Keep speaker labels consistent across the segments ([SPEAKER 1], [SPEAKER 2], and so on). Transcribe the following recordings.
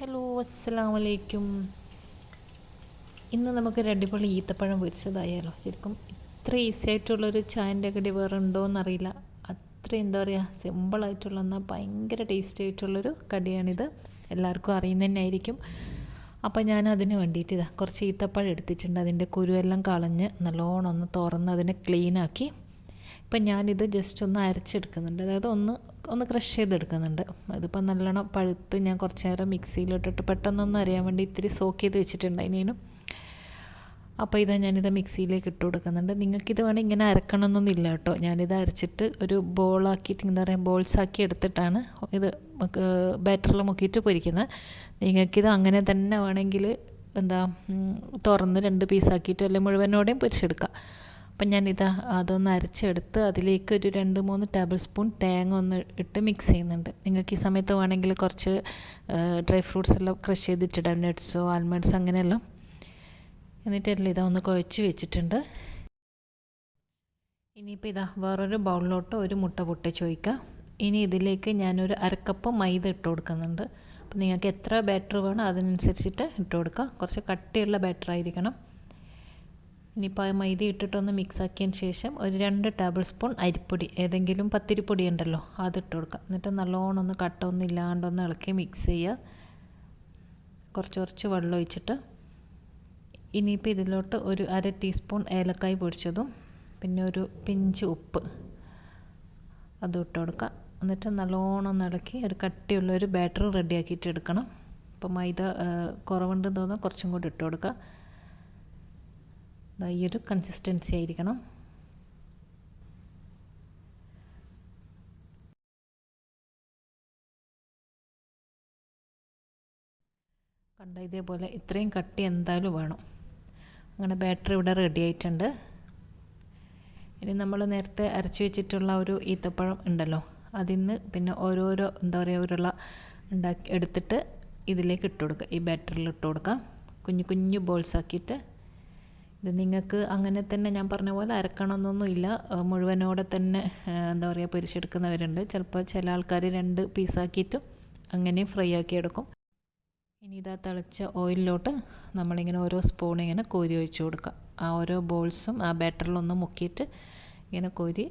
[SPEAKER 1] Hello, അസ്സലാമു അലൈക്കും. ഇന്ന് നമുക്കൊരു അടിപൊളി ഈത്തപ്പഴം പൊരിച്ചതായാലോ. ശരിക്കും ഇത്ര ഈസി ആയിട്ടുള്ളൊരു ചായൻ്റെ കടി വേറെ ഉണ്ടോയെന്നറിയില്ല. അത്ര എന്താ പറയുക, സിമ്പിളായിട്ടുള്ള എന്നാൽ ഭയങ്കര ടേസ്റ്റി ആയിട്ടുള്ളൊരു കടിയാണിത്. എല്ലാവർക്കും അറിയുന്ന തന്നെ ആയിരിക്കും. അപ്പോൾ ഞാൻ അതിന് വേണ്ടിയിട്ട് കുറച്ച് ഈത്തപ്പഴം എടുത്തിട്ടുണ്ട്. അതിൻ്റെ കുരുവെല്ലാം കളഞ്ഞ് നല്ലോണം ഒന്ന് തുറന്ന് അതിനെ ക്ലീനാക്കി. ഇപ്പം ഞാനിത് ജസ്റ്റ് ഒന്ന് അരച്ചെടുക്കുന്നുണ്ട്, അതായത് ഒന്ന് ക്രഷ് ചെയ്തെടുക്കുന്നുണ്ട്. അതിപ്പോൾ നല്ലോണം പഴുത്ത് ഞാൻ കുറച്ച് നേരം മിക്സിയിലിട്ടിട്ട് പെട്ടെന്നൊന്ന് അറിയാൻ വേണ്ടി ഇത്തിരി സോക്ക് ചെയ്ത് വെച്ചിട്ടുണ്ട് അതിനും. അപ്പോൾ ഞാനിത് മിക്സിയിലേക്ക് ഇട്ട് കൊടുക്കുന്നുണ്ട്. നിങ്ങൾക്കിത് വേണമെങ്കിൽ ഇങ്ങനെ അരക്കണമെന്നൊന്നുമില്ല കേട്ടോ. ഞാനിത് അരച്ചിട്ട് ഒരു ബോളാക്കിയിട്ട് എന്താ പറയുക, ബോൾസാക്കി എടുത്തിട്ടാണ് ഇത് ബാറ്ററിൽ മുക്കിയിട്ട് പൊരിക്കുന്നത്. നിങ്ങൾക്കിത് അങ്ങനെ തന്നെ വേണമെങ്കിൽ തുറന്ന് 2 പീസാക്കിയിട്ട് അല്ലെങ്കിൽ മുഴുവനോടെയും പൊരിച്ചെടുക്കാം. അപ്പം അതൊന്ന് അരച്ചെടുത്ത് അതിലേക്ക് ഒരു 2-3 ടേബിൾ സ്പൂൺ തേങ്ങ ഒന്ന് ഇട്ട് മിക്സ് ചെയ്യുന്നുണ്ട്. നിങ്ങൾക്ക് ഈ സമയത്ത് വേണമെങ്കിൽ കുറച്ച് ഡ്രൈ ഫ്രൂട്ട്സ് എല്ലാം ക്രഷ് ചെയ്തിട്ടിടാം, നട്ട്സോ ആൽമണ്ട്സ് അങ്ങനെയെല്ലാം. എന്നിട്ടെല്ലാം ഒന്ന് കുഴച്ച് വെച്ചിട്ടുണ്ട്. ഇനിയിപ്പോൾ വേറൊരു ബൗളിലോട്ട് ഒരു മുട്ട പൊട്ടിച്ച് ഒഴിക്കുക. ഇനി ഇതിലേക്ക് ഞാനൊരു അരക്കപ്പ് മൈദ ഇട്ട് കൊടുക്കുന്നുണ്ട്. അപ്പോൾ നിങ്ങൾക്ക് എത്ര ബാറ്റർ വേണോ അതിനനുസരിച്ചിട്ട് ഇട്ട് കൊടുക്കുക. കുറച്ച് കട്ടിയുള്ള ബാറ്റർ ആയിരിക്കണം. ഇനിയിപ്പോൾ ആ മൈദ ഇട്ടിട്ടൊന്ന് മിക്സ് ആക്കിയതിന് ശേഷം ഒരു 2 ടേബിൾ സ്പൂൺ അരിപ്പൊടി, ഏതെങ്കിലും പത്തിരിപ്പൊടി ഉണ്ടല്ലോ അതിട്ട് കൊടുക്കുക. എന്നിട്ട് നല്ലോണം ഒന്ന് കട്ടൊന്നും ഇല്ലാണ്ടൊന്ന് ഇളക്കി മിക്സ് ചെയ്യുക. കുറച്ച് വെള്ളം ഒഴിച്ചിട്ട് ഇനിയിപ്പോൾ ഇതിലോട്ട് ഒരു 1/2 ടീസ്പൂൺ ഏലക്കായ് പൊടിച്ചതും പിന്നെ ഒരു പിഞ്ച് ഉപ്പ് അതും ഇട്ട് കൊടുക്കുക. എന്നിട്ട് നല്ലോണം ഒന്ന് ഇളക്കി ഒരു കട്ടിയുള്ളൊരു ബാറ്റർ റെഡിയാക്കിയിട്ട് എടുക്കണം. അപ്പോൾ മൈദ കുറവുണ്ടെന്ന് തോന്നുമ്പോൾ കുറച്ചും കൂടി ഇട്ട് കൊടുക്കുക. ഈ ഒരു കൺസിസ്റ്റൻസി ആയിരിക്കണം. ഇതേപോലെ ഇത്രയും കട്ടി എന്തായാലും വേണം. അങ്ങനെ ബാറ്ററി ഇവിടെ റെഡി ആയിട്ടുണ്ട്. ഇനി നമ്മൾ നേരത്തെ അരച്ച് വെച്ചിട്ടുള്ള ഒരു ഈത്തപ്പഴം ഉണ്ടല്ലോ, അതിന്ന് പിന്നെ ഓരോരോ ഉരുള എടുത്തിട്ട് ഇതിലേക്ക് ഇട്ട് കൊടുക്കുക. ഈ ബാറ്ററിൽ ഇട്ട് കൊടുക്കാം. കുഞ്ഞു ബോൾസ് ആക്കിയിട്ട്. ഇത് നിങ്ങൾക്ക് അങ്ങനെ തന്നെ ഞാൻ പറഞ്ഞ പോലെ അരക്കണമെന്നൊന്നുമില്ല. മുഴുവനോടെ തന്നെ പൊരിച്ചെടുക്കുന്നവരുണ്ട്. ചിലപ്പോൾ ചില ആൾക്കാർ 2 പീസാക്കിയിട്ടും അങ്ങനെയും ഫ്രൈ ആക്കി എടുക്കും. ഇനി തിളച്ച ഓയിലിലോട്ട് നമ്മളിങ്ങനെ ഓരോ സ്പൂൺ ഇങ്ങനെ കോരി ഒഴിച്ച് കൊടുക്കുക. ആ ഓരോ ബോൾസും ആ ബാറ്ററിലൊന്ന് മുക്കിയിട്ട് ഇങ്ങനെ കോരി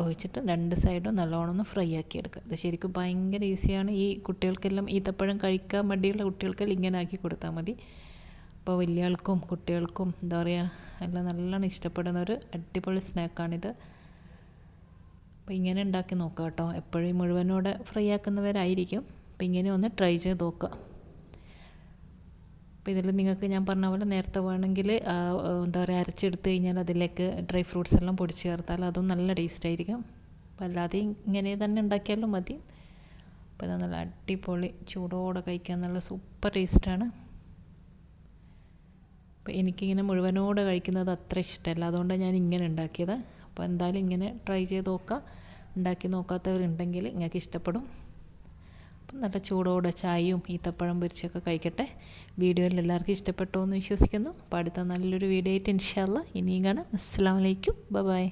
[SPEAKER 1] ഒഴിച്ചിട്ട് 2 സൈഡും നല്ലോണം ഒന്ന് ഫ്രൈ ആക്കി എടുക്കുക. ഇത് ശരിക്കും ഭയങ്കര ഈസിയാണ്. ഈ കുട്ടികൾക്കെല്ലാം ഈത്തപ്പഴം കഴിക്കാൻ മടിയുള്ള കുട്ടികൾക്കെല്ലാം ഇങ്ങനെ ആക്കി കൊടുത്താൽ മതി. അപ്പോൾ വലിയ ആൾക്കും കുട്ടികൾക്കും എല്ലാം നല്ലോണം ഇഷ്ടപ്പെടുന്ന ഒരു അടിപൊളി സ്നാക്കാണിത്. അപ്പോൾ ഇങ്ങനെ ഉണ്ടാക്കി നോക്കുക കേട്ടോ. എപ്പോഴും മുഴുവനോടെ ഫ്രൈ ആക്കുന്നവരായിരിക്കും. അപ്പോൾ ഇങ്ങനെ ഒന്ന് ട്രൈ ചെയ്ത് നോക്കുക. അപ്പോൾ ഇതിൽ നിങ്ങൾക്ക് ഞാൻ പറഞ്ഞ പോലെ നേരത്തെ വേണമെങ്കിൽ അരച്ചെടുത്ത് കഴിഞ്ഞാൽ അതിലേക്ക് ഡ്രൈ ഫ്രൂട്ട്സ് എല്ലാം പൊടിച്ച് ചേർത്താൽ അതും നല്ല ടേസ്റ്റ് ആയിരിക്കും. അപ്പോൾ അല്ലാതെ ഇങ്ങനെ തന്നെ ഉണ്ടാക്കിയാലും മതി. അപ്പോൾ ഇത് നല്ല അടിപൊളി ചൂടോടെ കഴിക്കാൻ നല്ല സൂപ്പർ ടേസ്റ്റാണ്. അപ്പോൾ എനിക്കിങ്ങനെ മുഴുവനോടെ കഴിക്കുന്നത് അത്ര ഇഷ്ടമല്ല, അതുകൊണ്ടാണ് ഞാൻ ഇങ്ങനെ ഉണ്ടാക്കിയത്. അപ്പോൾ എന്തായാലും ഇങ്ങനെ ട്രൈ ചെയ്ത് നോക്കുക. ഉണ്ടാക്കി നോക്കാത്തവരുണ്ടെങ്കിൽ നിങ്ങൾക്ക് ഇഷ്ടപ്പെടും. അപ്പം നല്ല ചൂടോടെ ചായയും ഈത്തപ്പഴം പൊരിച്ചൊക്കെ കഴിക്കട്ടെ. വീഡിയോയിൽ എല്ലാവർക്കും ഇഷ്ടപ്പെട്ടു എന്ന് വിശ്വസിക്കുന്നു. അപ്പോൾ അടുത്ത നല്ലൊരു വീഡിയോ ആയിട്ട് ഇൻഷാ അല്ലാഹ് ഇനിയും കാണാം. അസ്സലാമു അലൈക്കും, ബൈ.